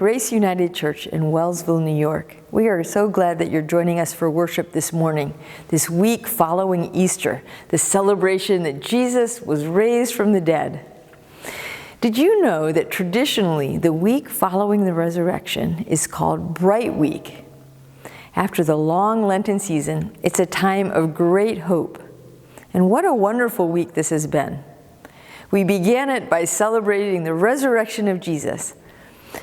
Grace United Church in Wellsvile, New York. We are so glad that you're joining us for worship this morning, this week following Easter, the celebration that Jesus was raised from the dead. Did you know that traditionally the week following the resurrection is called Bright Week? After the long Lenten season, it's a time of great hope. And what a wonderful week this has been. We began it by celebrating the resurrection of Jesus.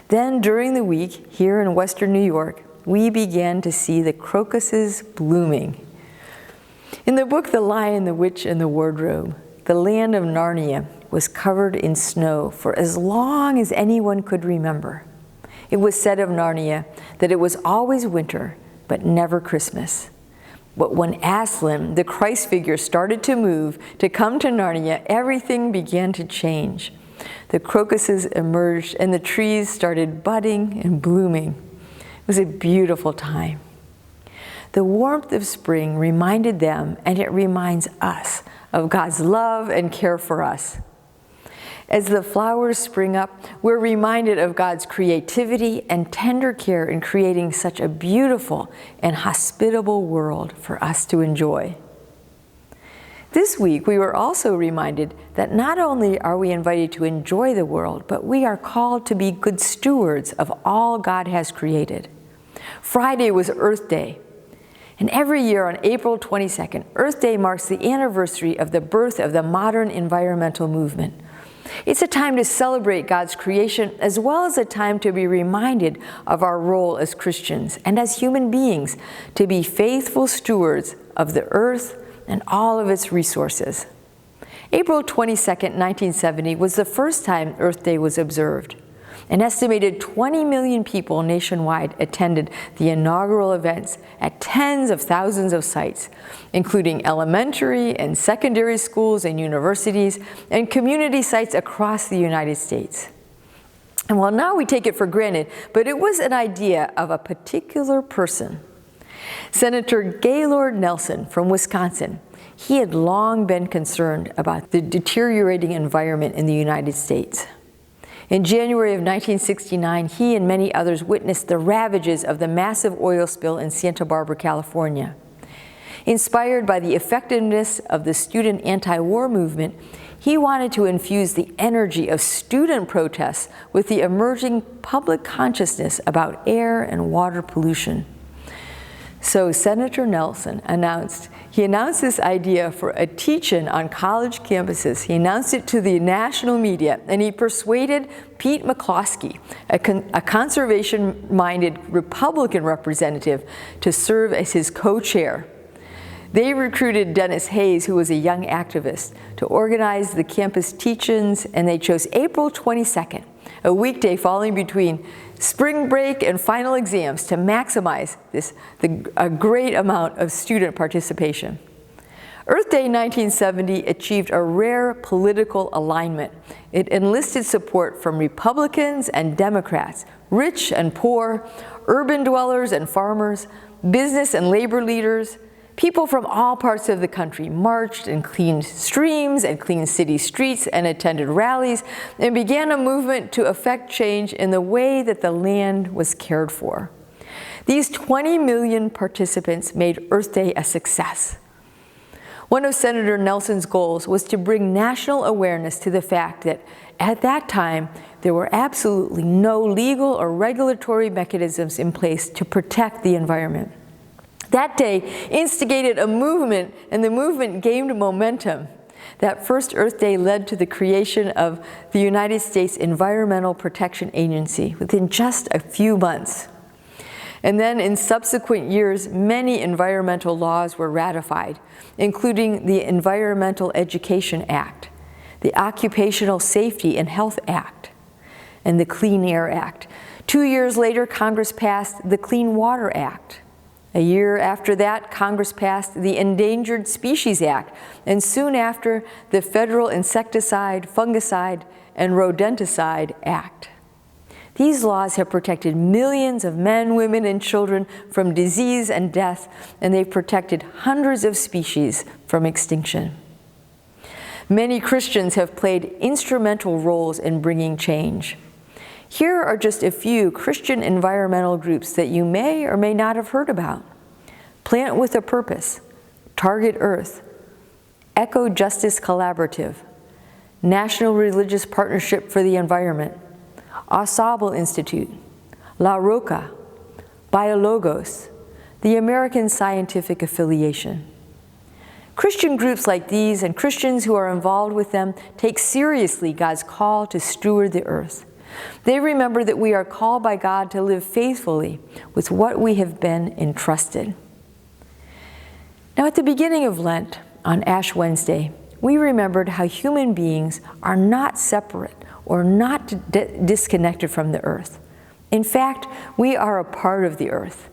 Then during the week, here in Western New York, we began to see the crocuses blooming. In the book The Lion, the Witch, and the Wardrobe, the land of Narnia was covered in snow for as long as anyone could remember. It was said of Narnia that it was always winter, but never Christmas. But when Aslan, the Christ figure, started to move, to come to Narnia, everything began to change. The crocuses emerged and the trees started budding and blooming. It was a beautiful time. The warmth of spring reminded them, and it reminds us, of God's love and care for us. As the flowers spring up, we're reminded of God's creativity and tender care in creating such a beautiful and hospitable world for us to enjoy. This week, we were also reminded that not only are we invited to enjoy the world, but we are called to be good stewards of all God has created. Friday was Earth Day, and every year on April 22nd, Earth Day marks the anniversary of the birth of the modern environmental movement. It's a time to celebrate God's creation, as well as a time to be reminded of our role as Christians and as human beings to be faithful stewards of the earth and all of its resources. April 22nd, 1970 was the first time Earth Day was observed. An estimated 20 million people nationwide attended the inaugural events at tens of thousands of sites, including elementary and secondary schools and universities and community sites across the United States. And well, now we take it for granted, but it was an idea of a particular person. Senator Gaylord Nelson from Wisconsin. He had long been concerned about the deteriorating environment in the United States. In January of 1969, he and many others witnessed the ravages of the massive oil spill in Santa Barbara, California. Inspired by the effectiveness of the student anti-war movement, he wanted to infuse the energy of student protests with the emerging public consciousness about air and water pollution. So Senator Nelson announced this idea for a teach-in on college campuses. He announced it to the national media, and he persuaded Pete McCloskey, a conservation-minded Republican representative, to serve as his co-chair. They recruited Dennis Hayes, who was a young activist, to organize the campus teach-ins, and they chose April 22nd, a weekday falling between spring break and final exams, to maximize a great amount of student participation. Earth Day 1970 achieved a rare political alignment. It enlisted support from Republicans and Democrats, rich and poor, urban dwellers and farmers, business and labor leaders. People from all parts of the country marched and cleaned streams and cleaned city streets and attended rallies and began a movement to effect change in the way that the land was cared for. These 20 million participants made Earth Day a success. One of Senator Nelson's goals was to bring national awareness to the fact that at that time, there were absolutely no legal or regulatory mechanisms in place to protect the environment. That day instigated a movement, and the movement gained momentum. That first Earth Day led to the creation of the United States Environmental Protection Agency within just a few months. And then in subsequent years, many environmental laws were ratified, including the Environmental Education Act, the Occupational Safety and Health Act, and the Clean Air Act. 2 years later, Congress passed the Clean Water Act. A year after that, Congress passed the Endangered Species Act, and soon after, the Federal Insecticide, Fungicide, and Rodenticide Act. These laws have protected millions of men, women, and children from disease and death, and they've protected hundreds of species from extinction. Many Christians have played instrumental roles in bringing change. Here are just a few Christian environmental groups that you may or may not have heard about. Plant with a Purpose, Target Earth, Eco Justice Collaborative, National Religious Partnership for the Environment, Ensemble Institute, La Roca, Biologos, the American Scientific Affiliation. Christian groups like these and Christians who are involved with them take seriously God's call to steward the earth. They remember that we are called by God to live faithfully with what we have been entrusted. Now, at the beginning of Lent, on Ash Wednesday, we remembered how human beings are not separate or not disconnected from the earth. In fact, we are a part of the earth.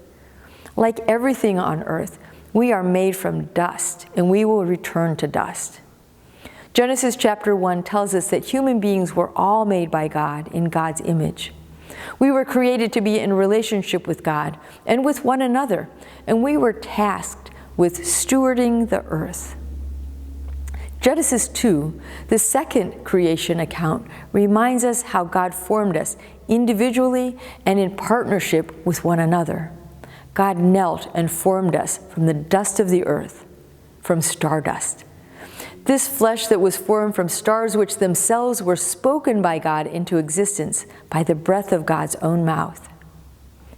Like everything on earth, we are made from dust, and we will return to dust. Genesis chapter 1 tells us that human beings were all made by God in God's image. We were created to be in relationship with God and with one another, and we were tasked with stewarding the earth. Genesis 2, the second creation account, reminds us how God formed us individually and in partnership with one another. God knelt and formed us from the dust of the earth, from stardust. This flesh that was formed from stars which themselves were spoken by God into existence by the breath of God's own mouth.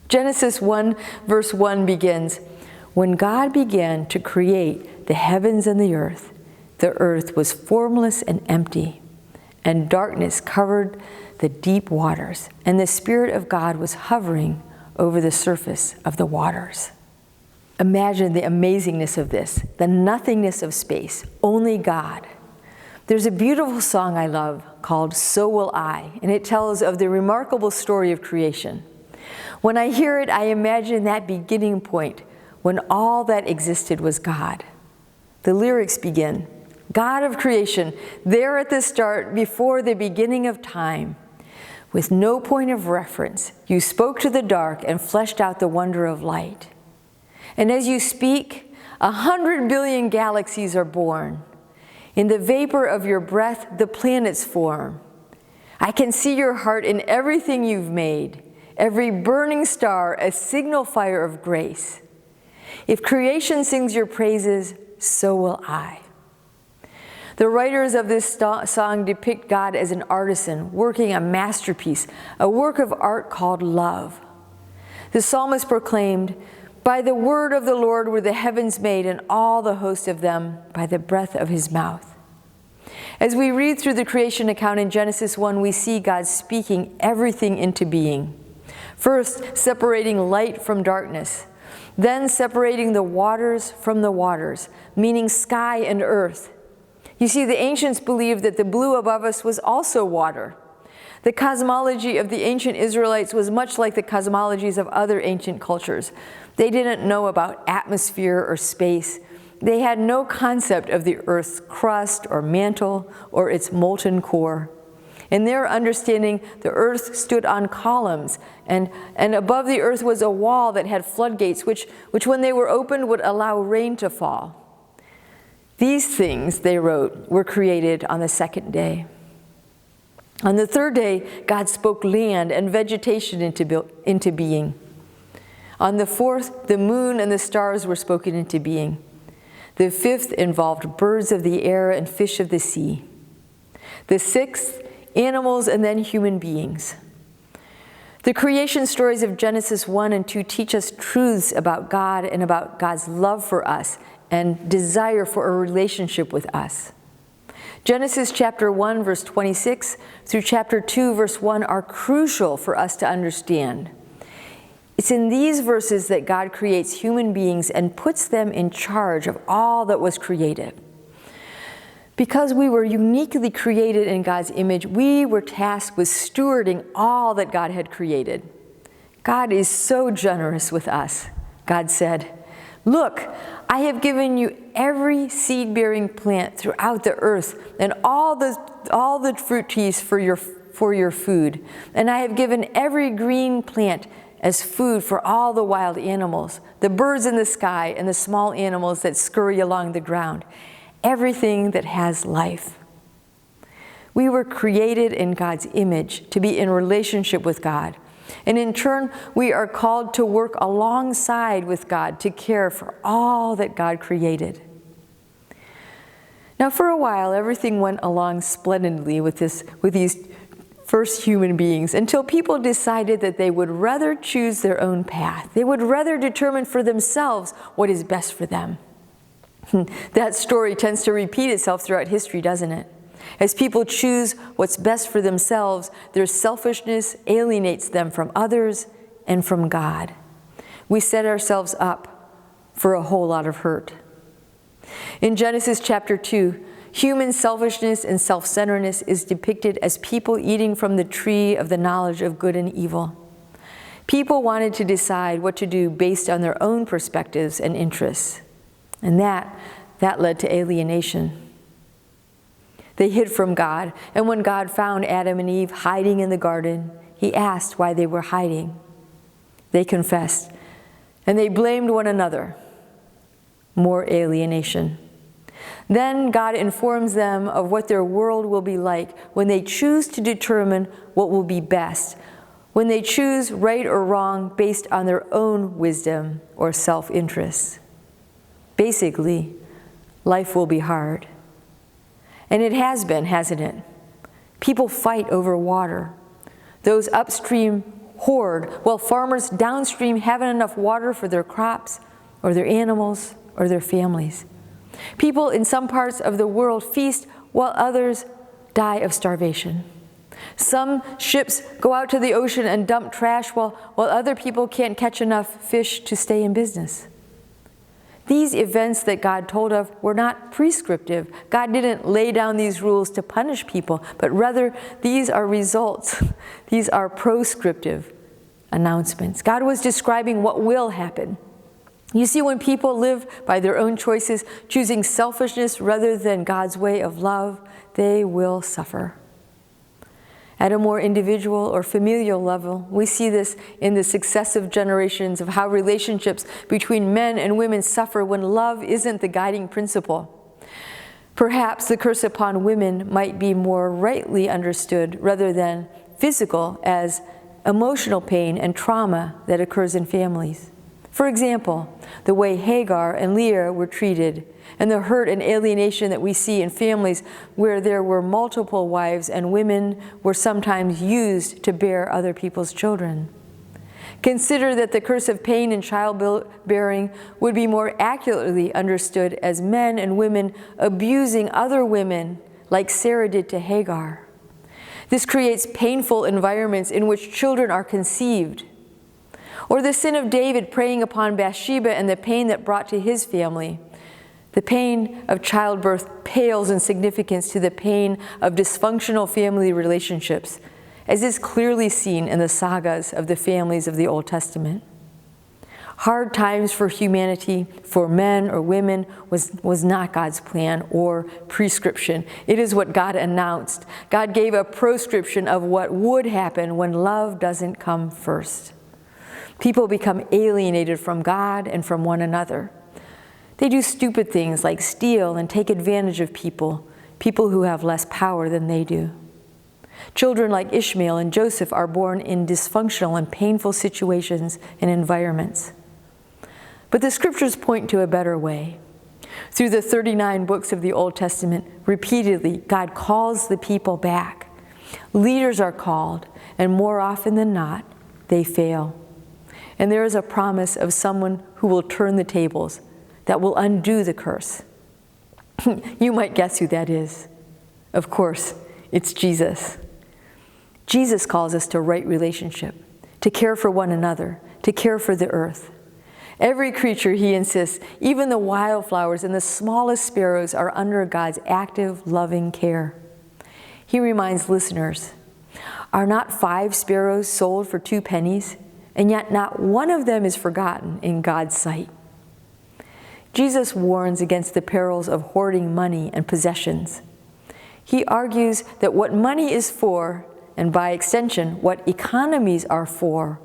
Genesis 1 verse 1 begins, "When God began to create the heavens and the earth was formless and empty, and darkness covered the deep waters, and the Spirit of God was hovering over the surface of the waters." Imagine the amazingness of this, the nothingness of space, only God. There's a beautiful song I love called "So Will I," and it tells of the remarkable story of creation. When I hear it, I imagine that beginning point when all that existed was God. The lyrics begin, "God of creation, there at the start, before the beginning of time. With no point of reference, you spoke to the dark and fleshed out the wonder of light. And as you speak, 100 billion galaxies are born. In the vapor of your breath, the planets form. I can see your heart in everything you've made, every burning star a signal fire of grace. If creation sings your praises, so will I." The writers of this song depict God as an artisan working a masterpiece, a work of art called love. The psalmist proclaimed, "By the word of the Lord were the heavens made, and all the host of them by the breath of his mouth." As we read through the creation account in Genesis 1, we see God speaking everything into being. First, separating light from darkness. Then separating the waters from the waters, meaning sky and earth. You see, the ancients believed that the blue above us was also water. The cosmology of the ancient Israelites was much like the cosmologies of other ancient cultures. They didn't know about atmosphere or space. They had no concept of the earth's crust or mantle or its molten core. In their understanding, the earth stood on columns, and above the earth was a wall that had floodgates, which when they were opened would allow rain to fall. These things, they wrote, were created on the second day. On the third day, God spoke land and vegetation into being. On the fourth, the moon and the stars were spoken into being. The fifth involved birds of the air and fish of the sea. The sixth, animals and then human beings. The creation stories of Genesis 1 and 2 teach us truths about God and about God's love for us and desire for a relationship with us. Genesis chapter 1 verse 26 through chapter 2 verse 1 are crucial for us to understand. It's in these verses that God creates human beings and puts them in charge of all that was created. Because we were uniquely created in God's image, we were tasked with stewarding all that God had created. God is so generous with us. God said, "Look, I have given you every seed-bearing plant throughout the earth and all the fruit trees for your food. And I have given every green plant as food for all the wild animals, the birds in the sky and the small animals that scurry along the ground, everything that has life." We were created in God's image to be in relationship with God. And in turn, we are called to work alongside with God to care for all that God created. Now, for a while, everything went along splendidly with these first human beings until people decided that they would rather choose their own path. They would rather determine for themselves what is best for them. That story tends to repeat itself throughout history, doesn't it? As people choose what's best for themselves, their selfishness alienates them from others and from God. We set ourselves up for a whole lot of hurt. In Genesis chapter 2, human selfishness and self-centeredness is depicted as people eating from the tree of the knowledge of good and evil. People wanted to decide what to do based on their own perspectives and interests, and that led to alienation. They hid from God, and when God found Adam and Eve hiding in the garden, He asked why they were hiding. They confessed, and they blamed one another. More alienation. Then God informs them of what their world will be like when they choose to determine what will be best, when they choose right or wrong based on their own wisdom or self-interest. Basically, life will be hard. And it has been, hasn't it? People fight over water. Those upstream hoard, while farmers downstream haven't enough water for their crops or their animals or their families. People in some parts of the world feast while others die of starvation. Some ships go out to the ocean and dump trash while other people can't catch enough fish to stay in business. These events that God told of were not prescriptive. God didn't lay down these rules to punish people, but rather these are results. These are proscriptive announcements. God was describing what will happen. You see, when people live by their own choices, choosing selfishness rather than God's way of love, they will suffer. At a more individual or familial level, we see this in the successive generations of how relationships between men and women suffer when love isn't the guiding principle. Perhaps the curse upon women might be more rightly understood rather than physical as emotional pain and trauma that occurs in families. For example, the way Hagar and Leah were treated, and the hurt and alienation that we see in families where there were multiple wives and women were sometimes used to bear other people's children. Consider that the curse of pain in childbearing would be more accurately understood as men and women abusing other women like Sarah did to Hagar. This creates painful environments in which children are conceived. Or the sin of David preying upon Bathsheba and the pain that brought to his family. The pain of childbirth pales in significance to the pain of dysfunctional family relationships, as is clearly seen in the sagas of the families of the Old Testament. Hard times for humanity, for men or women, was not God's plan or prescription. It is what God announced. God gave a proscription of what would happen when love doesn't come first. People become alienated from God and from one another. They do stupid things like steal and take advantage of people who have less power than they do. Children like Ishmael and Joseph are born in dysfunctional and painful situations and environments. But the scriptures point to a better way. Through the 39 books of the Old Testament, repeatedly, God calls the people back. Leaders are called, and more often than not, they fail. And there is a promise of someone who will turn the tables, that will undo the curse. You might guess who that is. Of course, it's Jesus. Jesus calls us to right relationship, to care for one another, to care for the earth. Every creature, he insists, even the wildflowers and the smallest sparrows are under God's active, loving care. He reminds listeners, are not 5 sparrows sold for 2 pennies? And yet not one of them is forgotten in God's sight. Jesus warns against the perils of hoarding money and possessions. He argues that what money is for, and by extension, what economies are for,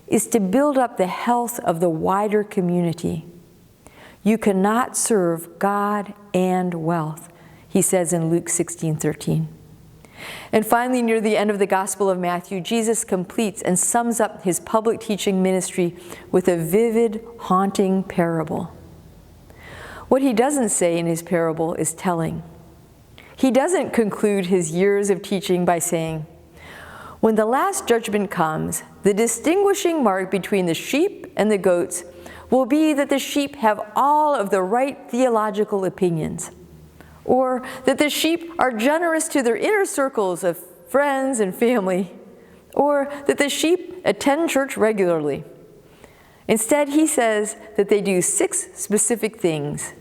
is to build up the health of the wider community. You cannot serve God and wealth, he says in Luke 16:13. And finally, near the end of the Gospel of Matthew, Jesus completes and sums up his public teaching ministry with a vivid, haunting parable. What he doesn't say in his parable is telling. He doesn't conclude his years of teaching by saying, "When the last judgment comes, the distinguishing mark between the sheep and the goats will be that the sheep have all of the right theological opinions, or that the sheep are generous to their inner circles of friends and family, or that the sheep attend church regularly." Instead, he says that they do 6 specific things: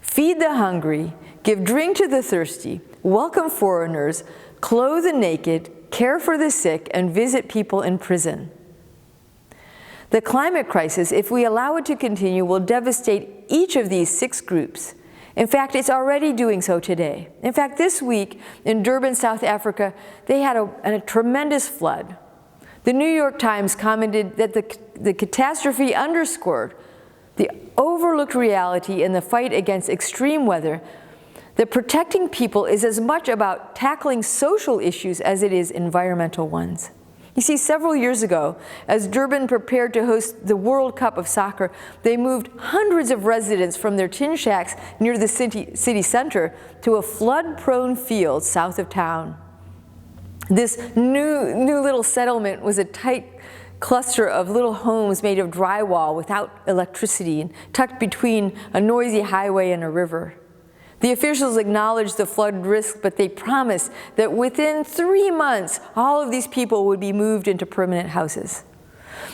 feed the hungry, give drink to the thirsty, welcome foreigners, clothe the naked, care for the sick, and visit people in prison. The climate crisis, if we allow it to continue, will devastate each of these 6 groups. In fact, it's already doing so today. In fact, this week in Durban, South Africa, they had a tremendous flood. The New York Times commented that the catastrophe underscored the overlooked reality in the fight against extreme weather, that protecting people is as much about tackling social issues as it is environmental ones. You see, several years ago, as Durban prepared to host the World Cup of Soccer, they moved hundreds of residents from their tin shacks near the city center to a flood-prone field south of town. This new little settlement was a tight cluster of little homes made of drywall without electricity and tucked between a noisy highway and a river. The officials acknowledged the flood risk, but they promised that within 3 months, all of these people would be moved into permanent houses.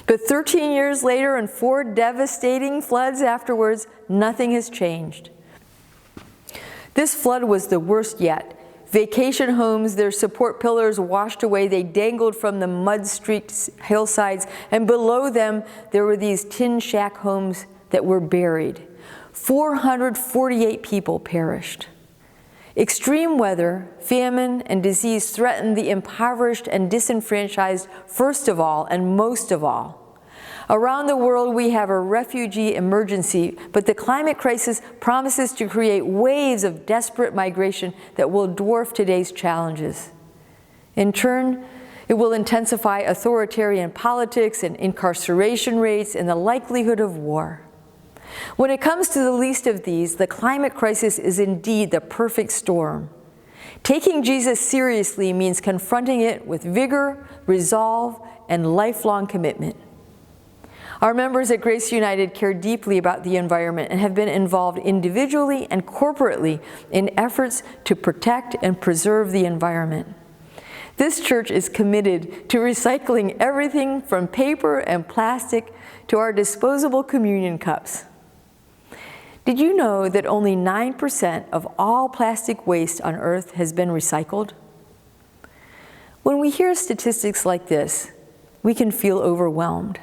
But 13 years later and 4 devastating floods afterwards, nothing has changed. This flood was the worst yet. Vacation homes, their support pillars washed away, they dangled from the mud-streaked hillsides, and below them there were these tin shack homes that were buried. 448 people perished. Extreme weather, famine, and disease threatened the impoverished and disenfranchised first of all and most of all. Around the world, we have a refugee emergency, but the climate crisis promises to create waves of desperate migration that will dwarf today's challenges. In turn, it will intensify authoritarian politics and incarceration rates and the likelihood of war. When it comes to the least of these, the climate crisis is indeed the perfect storm. Taking Jesus seriously means confronting it with vigor, resolve, and lifelong commitment. Our members at Grace United care deeply about the environment and have been involved individually and corporately in efforts to protect and preserve the environment. This church is committed to recycling everything from paper and plastic to our disposable communion cups. Did you know that only 9% of all plastic waste on Earth has been recycled? When we hear statistics like this, we can feel overwhelmed.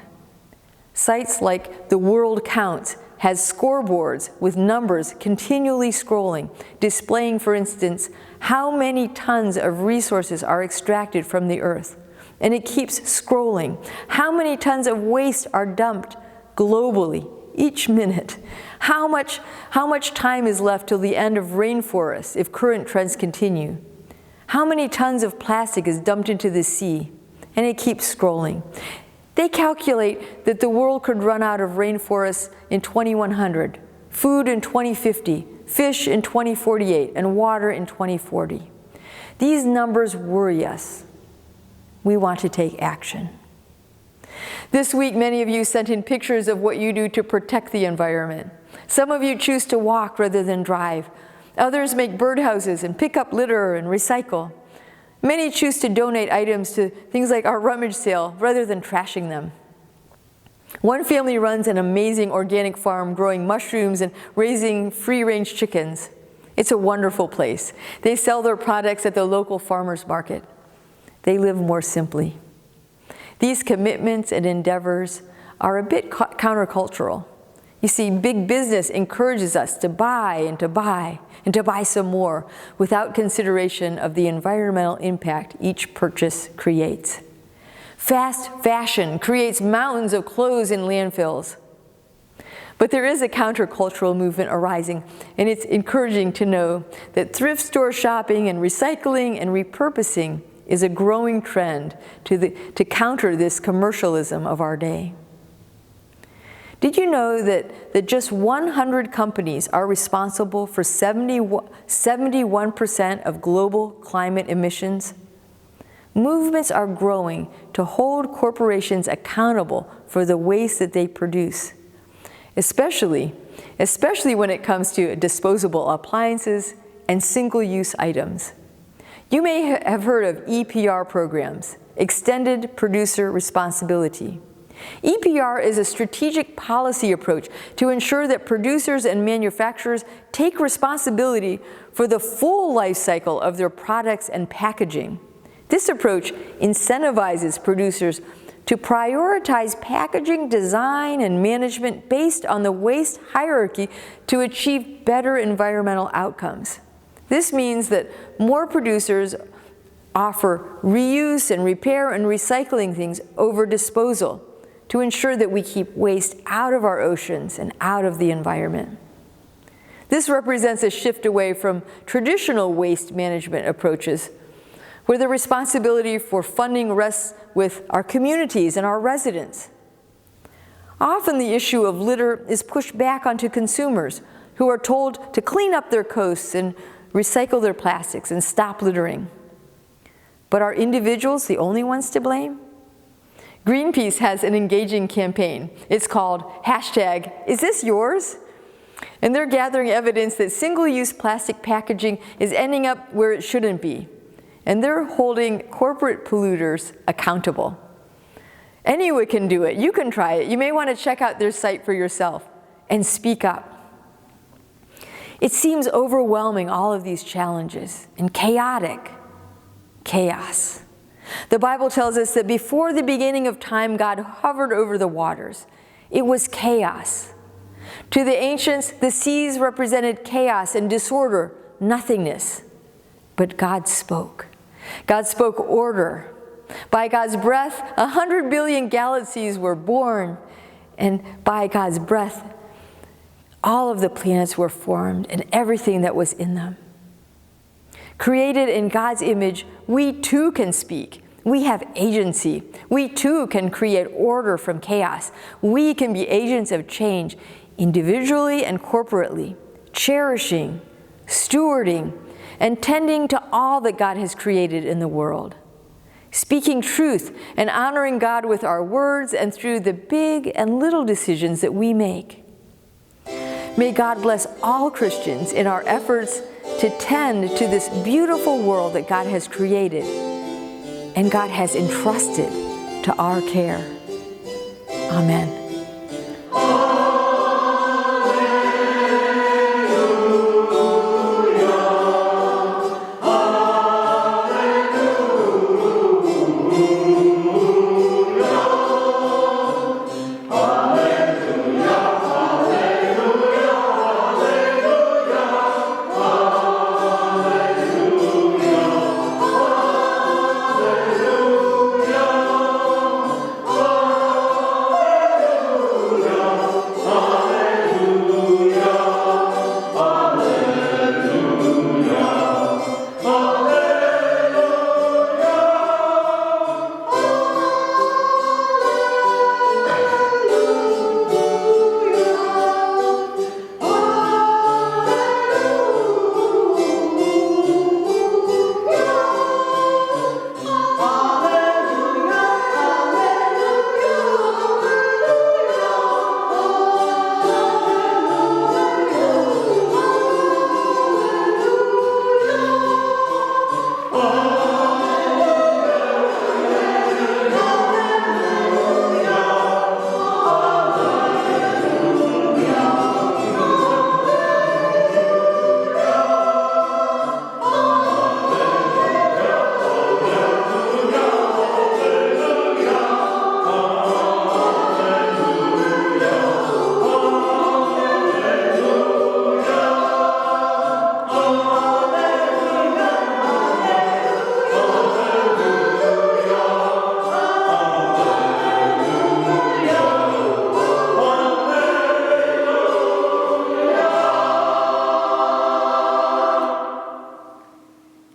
Sites like The World Counts has scoreboards with numbers continually scrolling, displaying, for instance, how many tons of resources are extracted from the Earth. And it keeps scrolling. How many tons of waste are dumped globally each minute? How much time is left till the end of rainforests if current trends continue? How many tons of plastic is dumped into the sea? And it keeps scrolling. They calculate that the world could run out of rainforests in 2100, food in 2050, fish in 2048, and water in 2040. These numbers worry us. We want to take action. This week, many of you sent in pictures of what you do to protect the environment. Some of you choose to walk rather than drive. Others make birdhouses and pick up litter and recycle. Many choose to donate items to things like our rummage sale rather than trashing them. One family runs an amazing organic farm growing mushrooms and raising free-range chickens. It's a wonderful place. They sell their products at the local farmers market. They live more simply. These commitments and endeavors are a bit countercultural. You see, big business encourages us to buy and to buy and to buy some more without consideration of the environmental impact each purchase creates. Fast fashion creates mountains of clothes in landfills. But there is a countercultural movement arising, and it's encouraging to know that thrift store shopping and recycling and repurposing is a growing trend to counter this commercialism of our day. Did you know that just 100 companies are responsible for 71% of global climate emissions? Movements are growing to hold corporations accountable for the waste that they produce, especially when it comes to disposable appliances and single-use items. You may have heard of EPR programs, Extended Producer Responsibility. EPR is a strategic policy approach to ensure that producers and manufacturers take responsibility for the full life cycle of their products and packaging. This approach incentivizes producers to prioritize packaging design and management based on the waste hierarchy to achieve better environmental outcomes. This means that more producers offer reuse and repair and recycling things over disposal to ensure that we keep waste out of our oceans and out of the environment. This represents a shift away from traditional waste management approaches, where the responsibility for funding rests with our communities and our residents. Often the issue of litter is pushed back onto consumers who are told to clean up their coasts and recycle their plastics and stop littering. But are individuals the only ones to blame? Greenpeace has an engaging campaign. It's called #IsThisYours? And they're gathering evidence that single-use plastic packaging is ending up where it shouldn't be. And they're holding corporate polluters accountable. Anyone can do it. You can try it. You may want to check out their site for yourself and speak up. It seems overwhelming, all of these challenges, and chaotic. Chaos. The Bible tells us that before the beginning of time, God hovered over the waters. It was chaos. To the ancients, the seas represented chaos and disorder, nothingness. But God spoke. God spoke order. By God's breath, 100 billion galaxies were born, and by God's breath, all of the planets were formed and everything that was in them. Created in God's image, we too can speak. We have agency. We too can create order from chaos. We can be agents of change individually and corporately, cherishing, stewarding, and tending to all that God has created in the world. Speaking truth and honoring God with our words and through the big and little decisions that we make. May God bless all Christians in our efforts to tend to this beautiful world that God has created and God has entrusted to our care. Amen.